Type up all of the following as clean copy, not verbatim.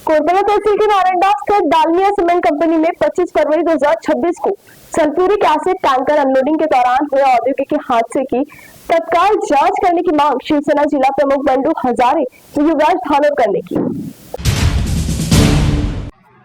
कोरबा तहसील के नारंडा स्थित Dalmia cement company में 25 February 2026 को सल्फ्यूरिक एसिड टैंकर अनलोडिंग के दौरान हुए औद्योगिक हादसे की तत्काल जांच करने की मांग शिवसेना जिला प्रमुख बंडू हजारे व युवराज धानोरकर ने की।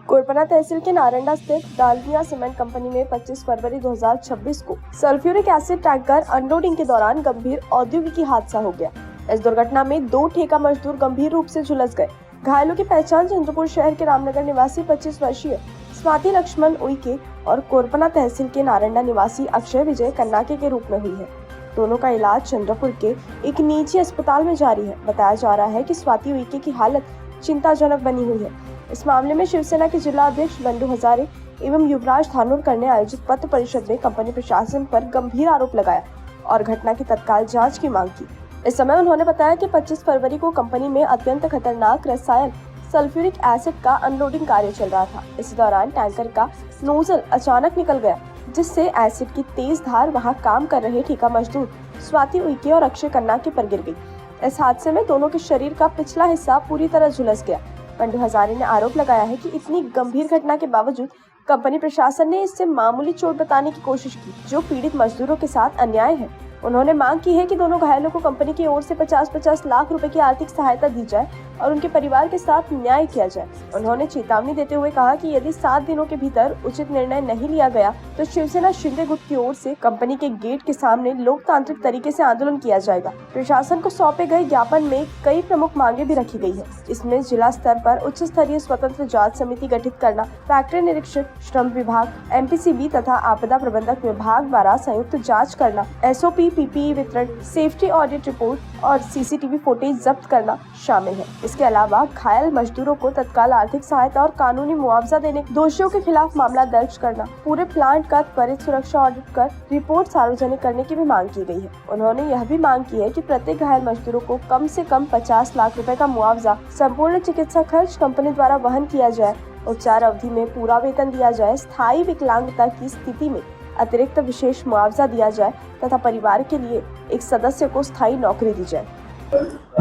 कोरबा तहसील के नारंडा स्थित डालमिया सीमेंट कंपनी में 25 फरवरी 2026 को सल्फ्यूरिक एसिड टैंकर अनलोडिंग के दौरान गंभीर औद्योगिक हादसा हो गया। इस दुर्घटना में 2 ठेका मजदूर गंभीर रूप से झुलस गए। घायलों की पहचान चंद्रपुर शहर के रामनगर निवासी 25 वर्षीय स्वाति लक्ष्मण उइके और कोरबा तहसील के नारंडा निवासी अक्षय विजय कन्नाके के रूप में हुई है। दोनों का इलाज चंद्रपुर के एक निजी अस्पताल में जारी है। बताया जा रहा है कि स्वाति उइके की हालत चिंताजनक बनी हुई है। इस मामले में शिवसेना के जिला अध्यक्ष बंडू हजारे एवं युवराज धानोरकर ने आयोजित पत्र परिषद में कंपनी प्रशासन पर गंभीर आरोप लगाया और घटना की तत्काल जांच की मांग की। इस समय उन्होंने बताया कि 25 फरवरी को कंपनी में अत्यंत खतरनाक रसायन सल्फ्यूरिक एसिड का अनलोडिंग कार्य चल रहा था। इस दौरान टैंकर का नोजल अचानक निकल गया, जिससे एसिड की तेज धार वहां काम कर रहे ठेका मजदूर स्वाति उइके और अक्षय कन्नाके पर गिर गई। इस हादसे में दोनों के शरीर का पिछला हिस्सा पूरी तरह झुलस गया। बंडू हजारे ने आरोप लगाया है कि इतनी गंभीर घटना के बावजूद कंपनी प्रशासन ने इससे मामूली चोट बताने की कोशिश की, जो पीड़ित मजदूरों के साथ अन्याय है। उन्होंने मांग की है कि दोनों घायलों को कंपनी की ओर से 50-50 लाख रुपए की आर्थिक सहायता दी जाए और उनके परिवार के साथ न्याय किया जाए। उन्होंने चेतावनी देते हुए कहा कि यदि 7 दिनों के भीतर उचित निर्णय नहीं लिया गया तो शिवसेना शिंदे गुट की ओर से कंपनी के गेट के सामने लोकतांत्रिक तरीके से आंदोलन किया जाएगा। प्रशासन को सौंपे गए ज्ञापन में कई प्रमुख मांगे भी रखी गई है। इसमें जिला स्तर पर उच्च स्तरीय स्वतंत्र जांच समिति गठित करना, फैक्ट्री निरीक्षक, श्रम विभाग, MPCB तथा आपदा प्रबंधक विभाग द्वारा संयुक्त जाँच करना, SOP, PPE वितरण, सेफ्टी ऑडिट रिपोर्ट और CCTV फुटेज जब्त करना शामिल है। इसके अलावा घायल मजदूरों को तत्काल आर्थिक सहायता और कानूनी मुआवजा देने, दोषियों के खिलाफ मामला दर्ज करना, पूरे प्लांट का त्वरित सुरक्षा ऑडिट कर रिपोर्ट सार्वजनिक करने की भी मांग की गई है। उन्होंने यह भी मांग की है कि प्रत्येक घायल मजदूरों को कम से कम 50 लाख रुपए का मुआवजा, संपूर्ण चिकित्सा खर्च कंपनी द्वारा वहन किया जाए, उपचार अवधि में पूरा वेतन दिया जाए, स्थायी विकलांगता की स्थिति में अतिरिक्त विशेष मुआवजा दिया जाए तथा परिवार के लिए एक सदस्य को स्थायी नौकरी दी जाए।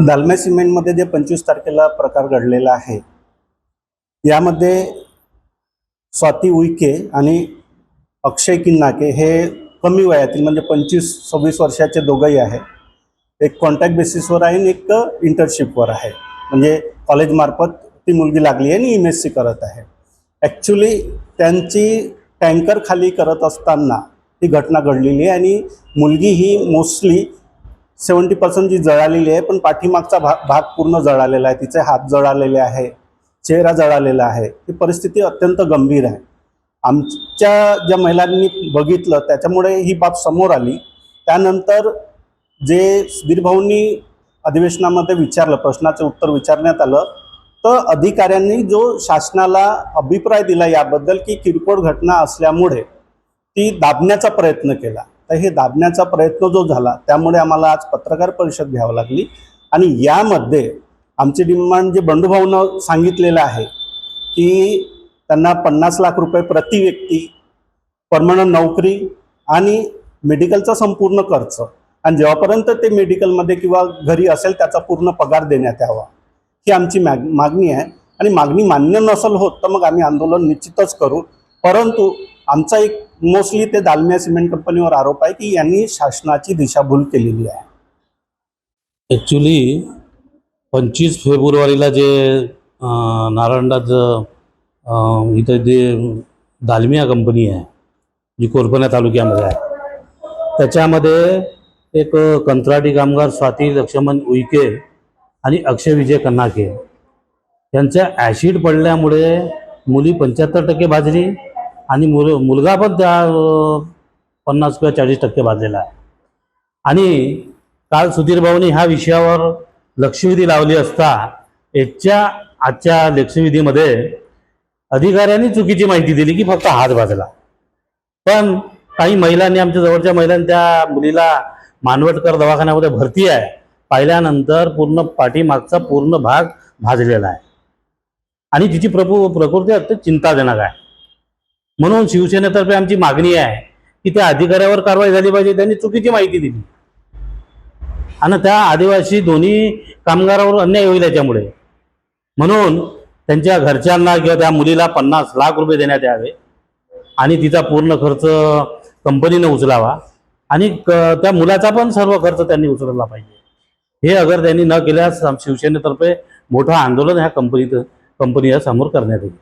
डालमिया सिमेंटमध्ये जे 25 तारखेला प्रकार घडलेला आहे, यामध्ये स्वाती उइके आणि अक्षय कन्नाके हे कमी वयातील म्हणजे 25-26 वर्षाचे दोघंही आहे। एक कॉन्ट्रॅक्ट बेसिसवर आहे आणि एक इंटर्नशिपवर आहे। म्हणजे कॉलेज मार्फत ती मुलगी लागली आहे आणि MSc करत आहे। ॲक्च्युली त्यांची टँकर खाली करत असताना ही घटना घडलेली आहे आणि मुलगी ही मोस्टली 70% जी जळालेली आहे, पण पाठीमागचा भाग पूर्ण जळालेला आहे। तिचे हात जळालेले आहे, चेहरा जळालेला आहे। ही परिस्थिती अत्यंत गंभीर आहे। आमच्या ज्या महिलांनी बघितलं त्याच्यामुळे ही बाब समोर आली। त्यानंतर जे सुधीर भाऊंनी अधिवेशनामध्ये विचारलं, प्रश्नाचे उत्तर विचारण्यात आलं, तर अधिकाऱ्यांनी जो शासनाला अभिप्राय दिला याबद्दल की किरकोळ घटना असल्यामुळे ती दाबण्याचा प्रयत्न केला। तर हे दाबण्याचा प्रयत्न जो झाला त्यामुळे आम्हाला आज पत्रकार परिषद घ्यावी लागली आणि यामध्ये आमची डिमांड जे बंडूभाऊनं सांगितलेलं आहे की त्यांना 50 लाख रुपये प्रति व्यक्ती, परमनंट नोकरी आणि मेडिकलचा संपूर्ण खर्च, आणि जेव्हापर्यंत ते मेडिकलमध्ये किंवा घरी असेल त्याचा पूर्ण पगार देण्यात यावा, ही आमची मागणी आहे। आणि मागणी मान्य नसेल होत तर मग आम्ही आंदोलन निश्चितच करू। परंतु आमचा एक मोस्टली ते डालमिया सिमेंट कंपनीवर आरोप आहे की यांनी शासनाची दिशाभूल केलेली आहे। ॲक्च्युली 25 फेब्रुवारीला जे नारंडाचं इथं जे डालमिया कंपनी आहे जी कोरबा तालुक्यामध्ये आहे, त्याच्यामध्ये एक कंत्राटी कामगार स्वाती लक्ष्मण उइके आणि अक्षय विजय कन्नाके यांच्या ॲसिड पडल्यामुळे मुली 75% भाजली आणि मुलगा पण त्या 50 किंवा 40% भाजलेला आहे। आणि काल सुधीर भाऊनी ह्या विषयावर लक्षवेधी लावली असता आजच्या लक्षवेधीमध्ये अधिकाऱ्यांनी चुकीची माहिती दिली की फक्त हात भाजला, पण काही महिलांनी, आमच्या जवळच्या महिलांनी त्या मुलीला मानवटकर दवाखान्यामध्ये भरती आहे, पाहिल्यानंतर पूर्ण पाठीमागचा पूर्ण भाग भाजलेला आहे आणि तिची प्रकृती अत्यंत चिंताजनक आहे। म्हणून शिवसेनेतर्फे आमची मागणी आहे की त्या अधिकाऱ्यावर कारवाई झाली पाहिजे। त्यांनी चुकीची माहिती दिली आणि त्या आदिवासी दोन्ही कामगारावर अन्याय होईल याच्यामुळे, म्हणून त्यांच्या घरच्यांना किंवा त्या मुलीला 50 लाख रुपये देण्यात यावे आणि तिचा पूर्ण खर्च कंपनीने उचलावा आणि त्या मुलाचा पण सर्व खर्च त्यांनी उचलला पाहिजे. हे अगर त्यांनी न केल्यास शिवसेनेतर्फे मोठं आंदोलन ह्या कंपनीच्या समोर करण्यात येईल.